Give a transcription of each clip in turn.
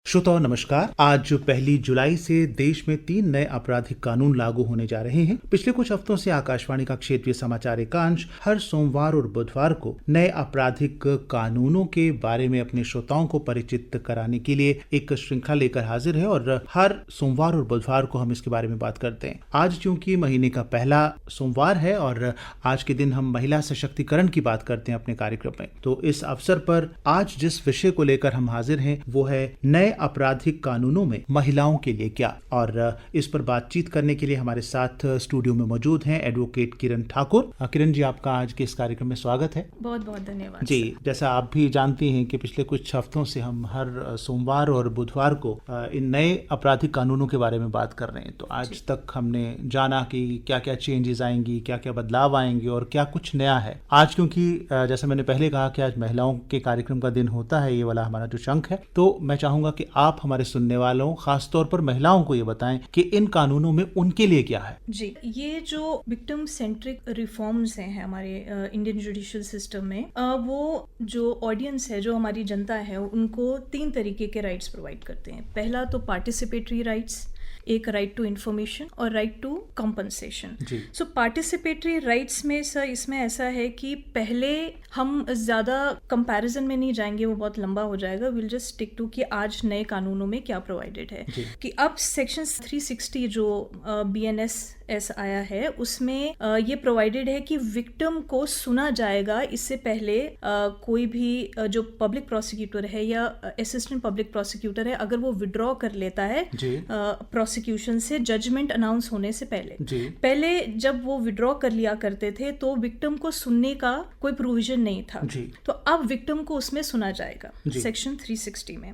श्रोताओं नमस्कार। आज 1 जुलाई से देश में 3 नए आपराधिक कानून लागू होने जा रहे हैं। पिछले कुछ हफ्तों से आकाशवाणी का क्षेत्रीय समाचार एकांश हर सोमवार और बुधवार को नए आपराधिक कानूनों के बारे में अपने श्रोताओं को परिचित कराने के लिए एक श्रृंखला लेकर हाजिर है और हर सोमवार और बुधवार को हम इसके बारे में बात करते हैं। आज चूंकि महीने का पहला सोमवार है और आज के दिन हम महिला सशक्तिकरण की बात करते हैं अपने कार्यक्रम में, तो इस अवसर पर आज जिस विषय को लेकर हम हाजिर हैं वो है नए आपराधिक कानूनों में महिलाओं के लिए क्या। और इस पर बातचीत करने के लिए हमारे साथ स्टूडियो में मौजूद हैं एडवोकेट किरण ठाकुर। किरण जी, आपका आज के इस कार्यक्रम में स्वागत है। बहुत बहुत धन्यवाद जी। जैसा आप भी जानती हैं कि पिछले कुछ हफ्तों से हम हर सोमवार और बुधवार को इन नए आपराधिक कानूनों के बारे में बात कर रहे हैं। तो आज तक हमने जाना कि क्या क्या चेंजेस आएंगी, क्या क्या बदलाव आएंगे और क्या कुछ नया है। आज क्योंकि जैसा मैंने पहले कहा कि आज महिलाओं के कार्यक्रम का दिन होता है, ये वाला हमारा जो चंक है, तो मैं चाहूंगा कि आप हमारे सुनने वालों, खासतौर पर महिलाओं को ये बताएं कि इन कानूनों में उनके लिए क्या है। जी, ये जो विक्टिम सेंट्रिक रिफॉर्म्स हैं हमारे इंडियन जुडिशियल सिस्टम में, वो जो ऑडियंस है, जो हमारी जनता है, उनको 3 तरीके के राइट्स प्रोवाइड करते हैं। पहला तो पार्टिसिपेटरी राइट्स, एक राइट टू इन्फॉर्मेशन और right to compensation. So participatory rights में सर इसमें ऐसा है कि पहले हम ज़्यादा कंपैरिजन में नहीं जाएंगे, वो बहुत लंबा हो जाएगा। विल जस्ट स्टिक टू कि आज नए कानूनों में क्या प्रोवाइडेड है। कि अब सेक्शन 360 जो BNS आया है, उसमें ये प्रोवाइडेड है कि विक्टिम को सुना जाएगा। इससे पहले कोई भी जो पब्लिक प्रोसिक्यूटर है या असिस्टेंट पब्लिक प्रोसिक्यूटर है, अगर वो विड्रॉ कर लेता है प्रोसिक्यूशन से जजमेंट अनाउंस होने से पहले जब वो विड्रॉ कर लिया करते थे तो विक्टिम को सुनने का कोई प्रोविजन नहीं था। तो अब विक्टिम को उसमें सुना जाएगा सेक्शन 360 में।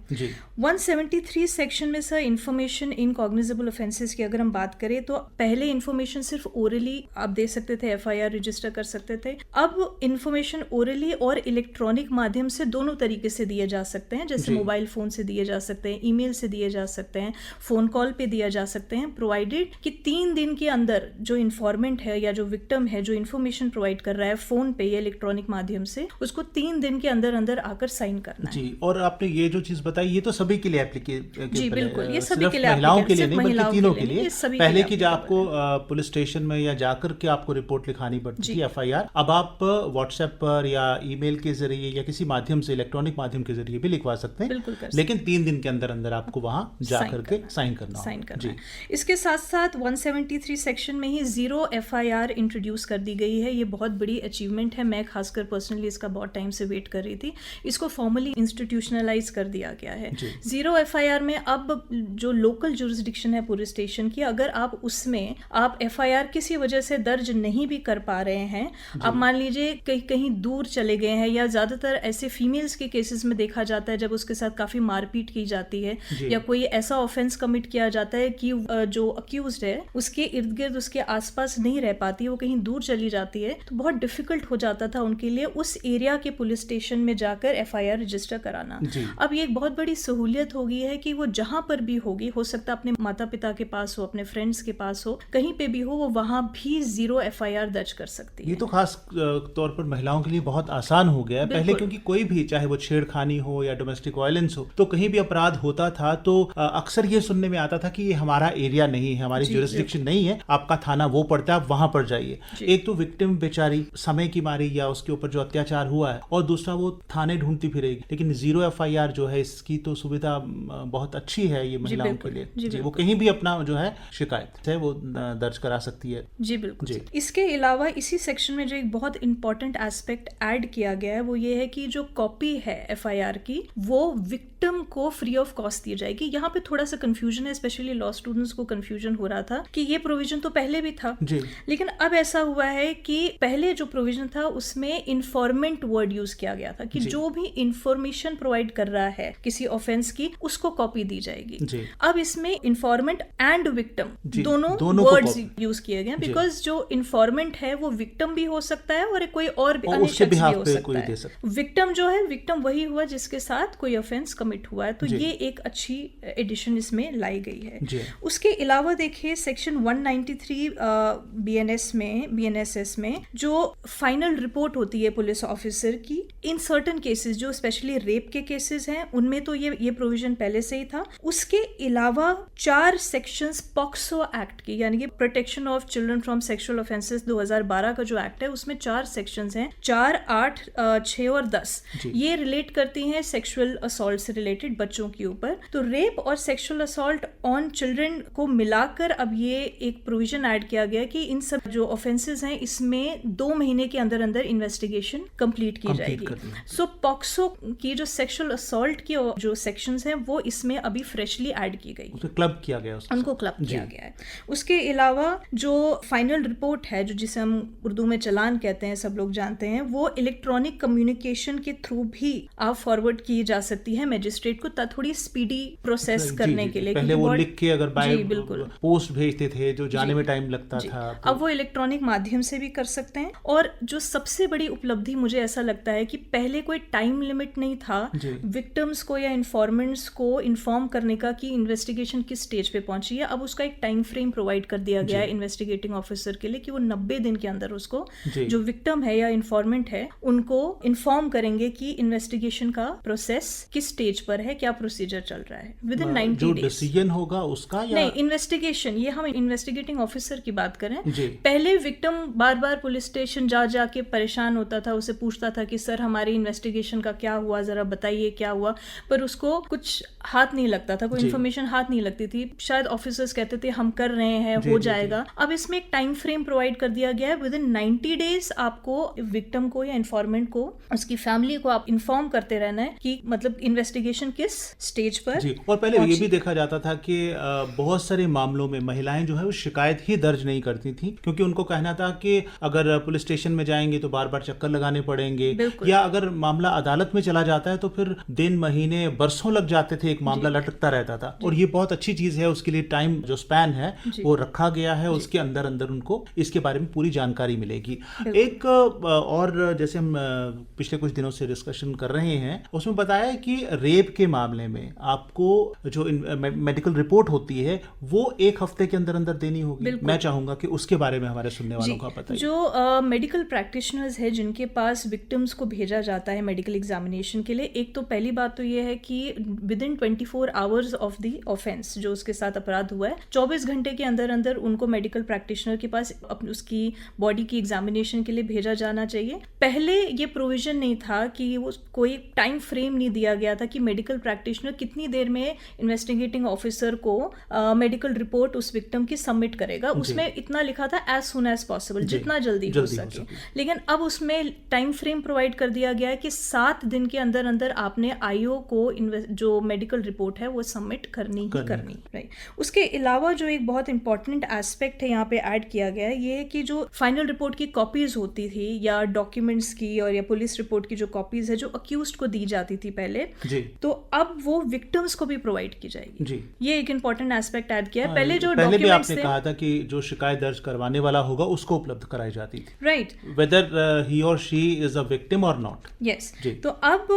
173 सेक्शन में sir information in cognizable offences की अगर हम बात करें तो पहले इंफॉर्मेशन सिर्फ ओरली आप दे सकते थे, FIR रजिस्टर कर सकते थे। अब इंफॉर्मेशन ओरली और इलेक्ट्रॉनिक माध्यम से दोनों तरीके से दिए जा सकते हैं, जैसे मोबाइल फोन से दिए जा सकते हैं, ईमेल से दिए जा सकते हैं, फोन कॉल पे दिया जा सकते हैं, प्रोवाइडेड कि 3 दिन के अंदर जो इन्फॉर्मेंट है या जो विक्टिम है जो इन्फॉर्मेशन प्रोवाइड कर रहा है फोन पे या इलेक्ट्रॉनिक माध्यम से, उसको 3 दिन के अंदर अंदर आकर साइन करना है। जी। और आपने ये जो चीज बताई ये तो सभी के लिए एप्लीकेबल। जी बिल्कुल, ये सभी के लिए, महिलाओं के लिए नहीं बल्कि तीनों के लिए। पहले की जो आपको पुलिस स्टेशन में या जाकर के आपको रिपोर्ट लिखानी पड़ती थी, FIR, अब आप व्हाट्सएप पर या ईमेल के जरिए या किसी माध्यम से, इलेक्ट्रॉनिक माध्यम के जरिए भी लिखवा सकते हैं, लेकिन 3 दिन के अंदर अंदर आपको वहां जाकर के साइन करना है। इसके साथ साथ 173 सेक्शन में ही 0 FIR इंट्रोड्यूस कर दी गई है। ये बहुत बड़ी अचीवमेंट है। मैं खासकर पर्सनली इसका बहुत टाइम से वेट कर रही थी। इसको फॉर्मली इंस्टीट्यूशनलाइज कर दिया गया है। 0 FIR में अब जो लोकल जुरिस्डिक्शन है पुलिस स्टेशन की, अगर आप उसमें आप FIR किसी वजह से दर्ज नहीं भी कर पा रहे हैं, आप मान लीजिए कहीं दूर चले गए हैं, या ज्यादातर ऐसे फीमेल्स के केसेस में देखा जाता है जब उसके साथ काफी मारपीट की जाती है या कोई ऐसा ऑफेंस कमिट किया जाता है कि जो अक्यूज्ड है उसके इर्द गिर्द, उसके आसपास नहीं रह पाती, वो कहीं दूर चली जाती है, तो बहुत डिफिकल्ट हो जाता था उनके लिए उस एरिया के पुलिस स्टेशन में जाकर FIR रजिस्टर कराना। अब ये एक बहुत बड़ी सहूलियत हो गई है कि वो जहां पर भी होगी, हो सकता है अपने माता पिता के पास हो, अपने फ्रेंड्स के पास हो, कहीं पे भी हो, वो वहां भी 0 FIR दर्ज कर सकती है। ये तो खास तौर पर महिलाओं के लिए बहुत आसान हो गया है। पहले क्योंकि कोई भी, चाहे वो छेड़खानी हो या डोमेस्टिक वायलेंस हो, तो कहीं भी अपराध होता था तो अक्सर ये सुनने में आता था कि ये हमारा एरिया नहीं है, हमारी जुरिस्डिक्शन नहीं है, आपका थाना वो पड़ता है, आप वहां पर जाइए। एक तो विक्टिम बेचारी समय की मारी या उसके ऊपर जो अत्याचार हुआ है, और दूसरा वो थाने ढूंढती फिरेगी। लेकिन 0 FIR जो है, इसकी तो सुविधा बहुत अच्छी है ये महिलाओं के लिए। वो कहीं भी अपना जो है शिकायत है वो दर्ज करा सकती है। जी बिल्कुल। इसके अलावा इसी सेक्शन में जो एक बहुत इंपॉर्टेंट एस्पेक्ट ऐड किया गया है वो ये है कि जो कॉपी है FIR की, वो विक्टिम को फ्री ऑफ कॉस्ट दी जाएगी। यहाँ पे थोड़ा सा कंफ्यूजन है, स्पेशली लॉ स्टूडेंट्स को कंफ्यूजन हो रहा था कि ये प्रोविजन तो पहले भी था, लेकिन अब ऐसा हुआ है कि पहले जो प्रोविजन था उसमें इन्फॉर्मेंट वर्ड यूज किया गया था कि जो भी इंफॉर्मेशन प्रोवाइड कर रहा है किसी ऑफेंस की, उसको कॉपी दी जाएगी। अब इसमें इन्फॉर्मेंट एंड विक्टिम दोनों वर्ड वर्ड्स यूज किए गए बिकॉज जो इन्फॉर्मेंट है वो विक्टिम भी हो सकता है और कोई और भी अन्य शख्स भी हो सकता है। विक्टिम जो है, विक्टिम वही हुआ जिसके साथ कोई ऑफेंस कमिट हुआ है, तो ये एक अच्छी एडिशन इसमें लाई गई है। उसके अलावा देखिए सेक्शन 193 BNSS में जो फाइनल रिपोर्ट होती है पुलिस ऑफिसर की इन सर्टेन केसेस, जो स्पेशली रेप के केसेस हैं, उनमें तो ये प्रोविजन पहले से ही था। उसके अलावा 4 सेक्शंस पॉक्सो एक्ट की, यानी कि protection of children from sexual offences 2012 का जो एक्ट है, उसमें 4 सेक्शंस हैं, 4, 8, 6 और 10। ये रिलेट करती हैं सेक्सुअल असॉल्ट से रिलेटेड बच्चों के ऊपर। तो रेप और सेक्सुअल असॉल्ट ऑन चिल्ड्रन को मिलाकर अब ये एक प्रोविजन ऐड किया गया कि इन सब जो ऑफेंसेस हैं इसमें 2 महीने के अंदर अंदर इन्वेस्टिगेशन कंप्लीट की जाएगी। सो पॉक्सो की जो सेक्सुअल असॉल्ट की जो सेक्शंस हैं वो इसमें अभी फ्रेशली ऐड की गई, क्लब किया गया, उनको क्लब किया गया है। उसके अलावा जो फाइनल रिपोर्ट है, जो जिसे हम उर्दू में चालान कहते हैं, सब लोग जानते हैं, वो इलेक्ट्रॉनिक कम्युनिकेशन के थ्रू भी आप फॉरवर्ड की जा सकती है मजिस्ट्रेट को, थोड़ी स्पीडी प्रोसेस करने के लिए। पहले वो लिख के अगर बाय पोस्ट भेजते थे जो जाने में टाइम लगता था, तो अब वो इलेक्ट्रॉनिक माध्यम से भी कर सकते हैं। और जो सबसे बड़ी उपलब्धि मुझे ऐसा लगता है कि पहले कोई टाइम लिमिट नहीं था विक्टिम्स को या इन्फॉर्मेंट्स को इन्फॉर्म करने का कि इन्वेस्टिगेशन किस स्टेज पे पहुंची है। अब उसका एक टाइम फ्रेम प्रोवाइड कर दिया गया है इन्वेस्टिगेटिंग ऑफिसर के लिए कि वो 90 दिन के अंदर उसको जो विक्टिम है या इन्फॉर्मेंट है उनको इन्फॉर्म करेंगे कि इन्वेस्टिगेशन का प्रोसेस किस स्टेज पर है, क्या प्रोसीजर चल रहा है। विद इन 90 डेज डिसीजन होगा उसका या नहीं, इन्वेस्टिगेशन, ये हम इन्वेस्टिगेटिंग ऑफिसर की बात करें। पहले विक्टिम बार बार पुलिस स्टेशन जा के परेशान होता था, उसे पूछता था कि सर हमारी इन्वेस्टिगेशन का क्या हुआ, जरा बताइए क्या हुआ, पर उसको कुछ हाथ नहीं लगता था, कोई इन्फॉर्मेशन हाथ नहीं लगती थी। शायद ऑफिसर्स कहते थे हम कर रहे हैं, हो जाएगा। अब इसमें एक टाइम फ्रेम प्रोवाइड कर दिया गया है, विद इन 90 डेज आपको विक्टिम को या इन्फॉर्मेंट को, उसकी फैमिली को आप इन्फॉर्म करते रहना है कि मतलब इन्वेस्टिगेशन किस स्टेज पर जी। और पहले ये भी देखा जाता था कि बहुत सारे मामलों में महिलाएं जो है वो शिकायत ही दर्ज नहीं करती थी, क्योंकि उनको कहना था कि अगर पुलिस स्टेशन में जाएंगे तो बार बार चक्कर लगाने पड़ेंगे, या अगर मामला अदालत में चला जाता है तो फिर दिन महीने बरसों लग जाते थे, एक मामला लटकता रहता था। और ये बहुत अच्छी चीज है, उसके लिए टाइम जो स्पैन है वो रखा गया है, उसके अंदर अंदर उनको इसके बारे में पूरी जानकारी मिलेगी। एक और जैसे हम पिछले कुछ दिनों से डिस्कशन कर रहे हैं, उसमें बताया कि रेप के मामले में आपको जो मेडिकल रिपोर्ट होती है वो 1 हफ्ते के अंदर अंदर देनी होगी। मैं चाहूंगा कि उसके बारे में हमारे सुनने वालों को बताइए। जो मेडिकल प्रैक्टिशनर्स है जिनके पास विक्टिम्स को भेजा जाता है मेडिकल एग्जामिनेशन के लिए, एक तो पहली बात तो ये है कि with in 24 hours of the offence, जो उसके साथ अपराध हुआ है, 24 घंटे के अंदर अंदर उनको मेडिकल प्रैक्टिशनर के पास उसकी बॉडी की एग्जामिनेशन के लिए भेजा जाना चाहिए। पहले ये प्रोविजन नहीं था कि वो कोई टाइम फ्रेम नहीं दिया गया था कि मेडिकल प्रैक्टिशनर कितनी देर में इन्वेस्टिगेटिंग ऑफिसर को मेडिकल रिपोर्ट उस विक्टिम की सबमिट करेगा। उसमें इतना लिखा था एज सुन एज पॉसिबल, जितना जल्दी हो सके। लेकिन अब उसमें टाइम फ्रेम प्रोवाइड कर दिया गया है कि 7 दिन के अंदर अंदर आपने आईओ को जो मेडिकल रिपोर्ट है वो सबमिट करनी ही करनी। राइट। उसके अलावा जो एक बहुत इंपॉर्टेंट एस्पेक्ट है यहाँ पे ऐड किया गया है, ये है कि जो फाइनल रिपोर्ट की कॉपीज होती थी या डॉक्यूमेंट्स की और या पुलिस रिपोर्ट की जो कॉपीज है जो अक्यूज्ड को दी जाती थी पहले, तो अब वो विक्टिम्स को भी प्रोवाइड की जाएगी। ये एक इंपॉर्टेंट एस्पेक्ट ऐड किया है। पहले जो डॉक्यूमेंट्स थे, कहा था कि जो शिकायत दर्ज करवाने वाला होगा उसको उपलब्ध कराई जाती थी, राइट, वेदर ही और शी इज अ विक्टिम और नॉट। यस। तो अब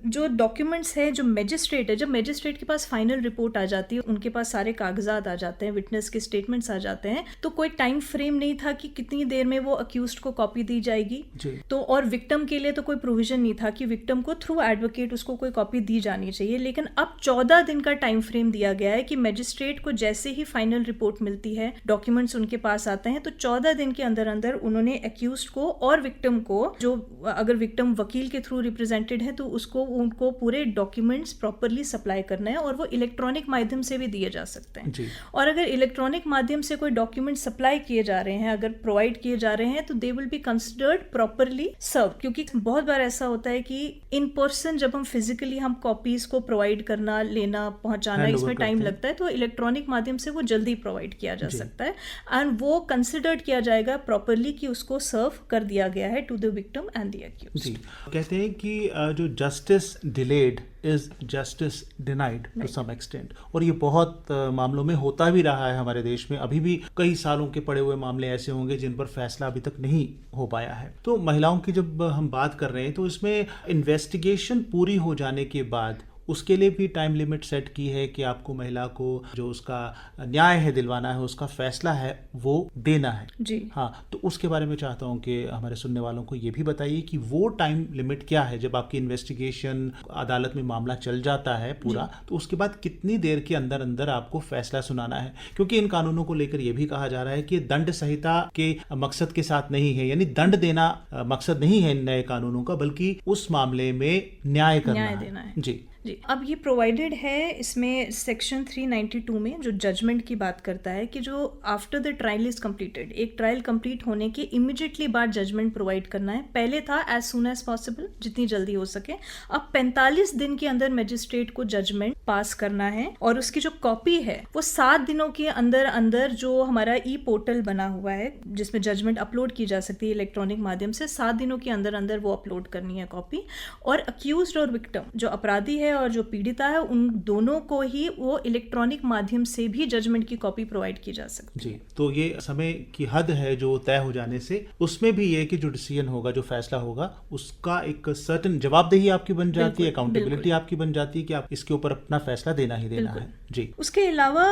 जो डॉक्यूमेंट्स है, जो मजिस्ट्रेट है, जब मजिस्ट्रेट के पास फाइनल रिपोर्ट आ जाती है, उनके पास सारे कागजात आ जाते हैं, विटनेस के स्टेटमेंट्स आ जाते हैं, तो कोई टाइम फ्रेम नहीं था कि कितनी देर में वो अक्यूज्ड को कॉपी दी जाएगी। तो और विक्टिम के लिए तो कोई प्रोविजन नहीं था कि विक्टिम को थ्रू एडवोकेट उसको कोई कॉपी दी जानी चाहिए। लेकिन अब 14 दिन का टाइम फ्रेम दिया गया है कि मजिस्ट्रेट को जैसे ही फाइनल रिपोर्ट मिलती है, डॉक्यूमेंट्स उनके पास आते हैं, तो 14 दिन के अंदर अंदर उन्होंने अक्यूज्ड को और विक्टिम को, जो अगर विक्टिम वकील के थ्रू रिप्रेजेंटेड है तो उनको पूरे डॉक्यूमेंट्स प्रॉपरली सप्लाई करना है, और वो इलेक्ट्रॉनिक माध्यम से भी दिए जा सकते हैं। और अगर इलेक्ट्रॉनिक माध्यम से कोई डॉक्यूमेंट सप्लाई किए जा रहे हैं, अगर प्रोवाइड किए जा रहे हैं, तो they will be considered properly serve. क्योंकि बहुत बार ऐसा होता है कि इन पर्सन जब हम फिजिकली हम कॉपीज को प्रोवाइड करना, लेना, पहुंचाना, इसमें टाइम लगता है, तो इलेक्ट्रॉनिक माध्यम से वो जल्दी प्रोवाइड किया जा सकता है एंड वो कंसिडर्ड किया जाएगा प्रॉपरली कि उसको सर्व कर दिया गया है to the victim and the accused. कहते हैं कि जो justice delayed is justice denied to some extent. और ये बहुत मामलों में होता भी रहा है हमारे देश में। अभी भी कई सालों के पड़े हुए मामले ऐसे होंगे जिन पर फैसला अभी तक नहीं हो पाया है। तो महिलाओं की जब हम बात कर रहे हैं तो इसमें इन्वेस्टिगेशन पूरी हो जाने के बाद उसके लिए भी टाइम लिमिट सेट की है कि आपको महिला को जो उसका न्याय है दिलवाना है, उसका फैसला है वो देना है जी। हाँ, तो उसके बारे में चाहता हूँ कि हमारे सुनने वालों को ये भी बताइए कि वो टाइम लिमिट क्या है जब आपकी इन्वेस्टिगेशन अदालत में मामला चल जाता है पूरा, तो उसके बाद कितनी देर के अंदर अंदर आपको फैसला सुनाना है। क्योंकि इन कानूनों को लेकर ये भी कहा जा रहा है कि दंड संहिता के मकसद के साथ नहीं है, यानी दंड देना मकसद नहीं है इन नए कानूनों का, बल्कि उस मामले में न्याय देना है। जी जी। अब ये प्रोवाइडेड है इसमें सेक्शन 392 में, जो जजमेंट की बात करता है कि जो after the trial is completed, एक ट्रायल कंप्लीट होने के इमीडिएटली बाद जजमेंट प्रोवाइड करना है। पहले था एज सून एज पॉसिबल, जितनी जल्दी हो सके। अब 45 दिन के अंदर मजिस्ट्रेट को जजमेंट पास करना है और उसकी जो कॉपी है वो 7 दिनों के अंदर अंदर जो हमारा ई पोर्टल बना हुआ है जिसमें जजमेंट अपलोड की जा सकती है इलेक्ट्रॉनिक माध्यम से, 7 दिनों के अंदर अंदर वो अपलोड करनी है कॉपी। और अक्यूज्ड और विक्टिम, जो अपराधी है और जो पीड़िता है, उन दोनों को ही वो इलेक्ट्रॉनिक माध्यम से भी जजमेंट की कॉपी प्रोवाइड की जा सकती है। जी, तो ये समय की हद है जो तय हो जाने से, उसमें भी ये कि जो डिसीजन होगा, जो फैसला होगा, उसका एक सर्टेन जवाबदेही आपकी बन जाती है, अकाउंटेबिलिटी आपकी बन जाती है कि आप इसके ऊपर अपना फैसला देना ही देना है। जी। उसके अलावा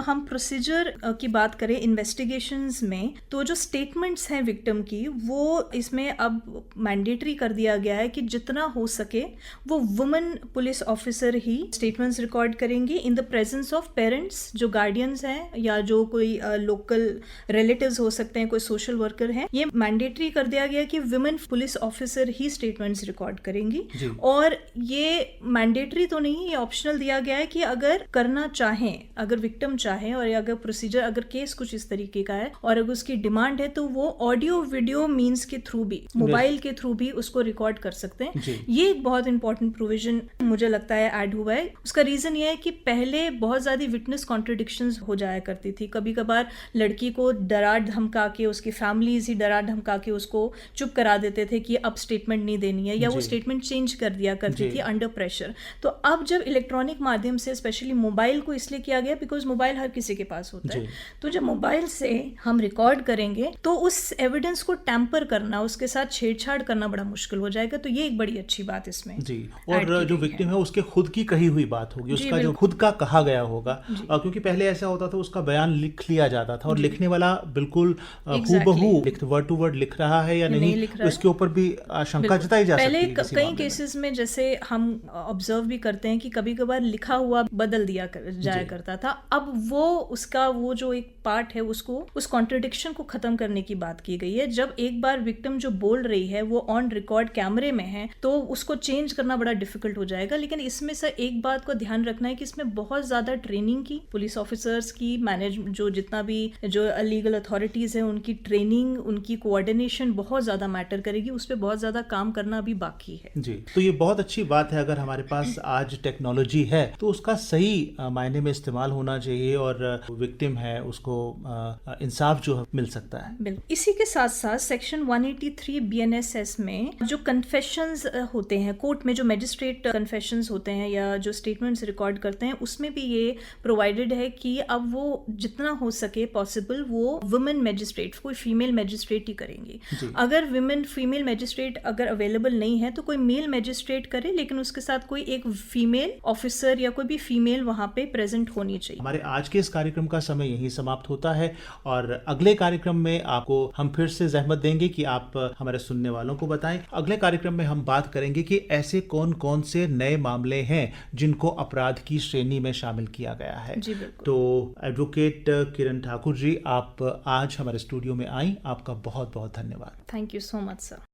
हम प्रोसीजर की बात करें इन्वेस्टिगेशंस में, तो जो स्टेटमेंट्स हैं विक्टिम की, वो इसमें अब मैंडेटरी कर दिया गया है कि जितना हो सके वो वुमेन पुलिस ऑफिसर ही स्टेटमेंट्स रिकॉर्ड करेंगी in the presence of parents, जो गार्डियंस हैं या जो कोई लोकल रिलेटिव्स हो सकते हैं, कोई सोशल वर्कर हैं। ये मैंडेटरी कर दिया गया कि वुमेन पुलिस ऑफिसर ही स्टेटमेंट्स रिकॉर्ड करेंगी। और ये मैंडेटरी तो नहीं, ये ऑप्शनल दिया गया है कि अगर करना चाहें, अगर विक्टिम चाहे और अगर प्रोसीजर, अगर केस कुछ इस तरीके का है और अगर उसकी डिमांड है, तो वो ऑडियो वीडियो मीन्स के थ्रू भी, मोबाइल के थ्रू भी उसको रिकॉर्ड कर सकते हैं। ये एक बहुत इंपॉर्टेंट प्रोविजन मुझे लगता है ऐड हुआ है। उसका रीजन ये है कि पहले बहुत ज्यादा विटनेस कॉन्ट्रडिक्शंस हो जाया करती थी। कभी कभार लड़की को डरा धमका के, उसकी फैमिलीज ही डरा धमका के उसको चुप करा देते थे कि अब स्टेटमेंट नहीं देनी है, या वो स्टेटमेंट चेंज कर दिया करती थी अंडर प्रेशर। तो अब जब इलेक्ट्रॉनिक माध्यम से, स्पेशली मोबाइल को इसलिए किया गया बिकॉज मोबाइल हर किसी के पास होता है, तो जब मोबाइल से हम रिकॉर्ड करेंगे तो उस एविडेंस को टैंपर करना, उसके साथ छेड़छाड़ करना बड़ा मुश्किल हो जाएगा। तो ये एक बड़ी अच्छी बात इसमें जी। और जो विक्टिम है उसके खुद की कही हुई बात होगी, उसका जो खुद का कहा गया होगा, क्योंकि पहले ऐसा होता था उसका बयान लिख लिया जाता था और लिखने वाला बिल्कुल हूबहू वर्ड टू वर्ड लिख रहा है या नहीं, इसके ऊपर भी आशंका जताई जा सकती है। पहले कई केसेस में जैसे हम ऑब्जर्व भी करते हैं कि कभी कभार लिखा हुआ बदल दिया जाया करता था। अब वो उसका वो जो एक पार्ट है, उसको उस कॉन्ट्रडिक्शन को खत्म करने की बात की गई है। जब एक बार विक्टिम जो बोल रही है वो ऑन रिकॉर्ड कैमरे में है, तो उसको चेंज करना बड़ा डिफिकल्ट हो जाएगा। लेकिन इसमें से एक बात को ध्यान रखना है कि इसमें बहुत ज्यादा ट्रेनिंग की, पुलिस ऑफिसर्स की, मैनेज जो जितना भी जो लीगल अथॉरिटीज है, उनकी ट्रेनिंग, उनकी कोऑर्डिनेशन बहुत ज्यादा मैटर करेगी। उस पर बहुत ज्यादा काम करना भी बाकी है जी। तो ये बहुत अच्छी बात है, अगर हमारे पास आज टेक्नोलॉजी है तो उसका सही मायने में इस्तेमाल होना चाहिए और विक्टिम है उसको इंसाफ जो मिल सकता है। बिल्कुल। इसी के साथ साथ सेक्शन 183 BNSS में जो कन्फेशंस होते हैं कोर्ट में, जो मजिस्ट्रेट कन्फेशंस होते हैं या जो स्टेटमेंट्स रिकॉर्ड करते हैं, उसमें भी ये प्रोवाइडेड है कि अब वो जितना हो सके पॉसिबल वो वुमेन मजिस्ट्रेट, कोई फीमेल मजिस्ट्रेट ही करेंगी। अगर फीमेल मजिस्ट्रेट अगर अवेलेबल नहीं है तो कोई मेल मजिस्ट्रेट करे, लेकिन उसके साथ कोई एक फीमेल ऑफिसर या कोई भी फीमेल वहां पे प्रेजेंट होनी चाहिए। हमारे आज के इस कार्यक्रम का समय यहीं समाप्त होता है और अगले कार्यक्रम में आपको हम फिर से जहमत देंगे कि आप हमारे सुनने वालों को बताएं। अगले कार्यक्रम में हम बात करेंगे कि ऐसे कौन कौन से नए मामले हैं जिनको अपराध की श्रेणी में शामिल किया गया है। तो एडवोकेट किरण ठाकुर जी, आप आज हमारे स्टूडियो में आई, आपका बहुत बहुत धन्यवाद। Thank you so much sir.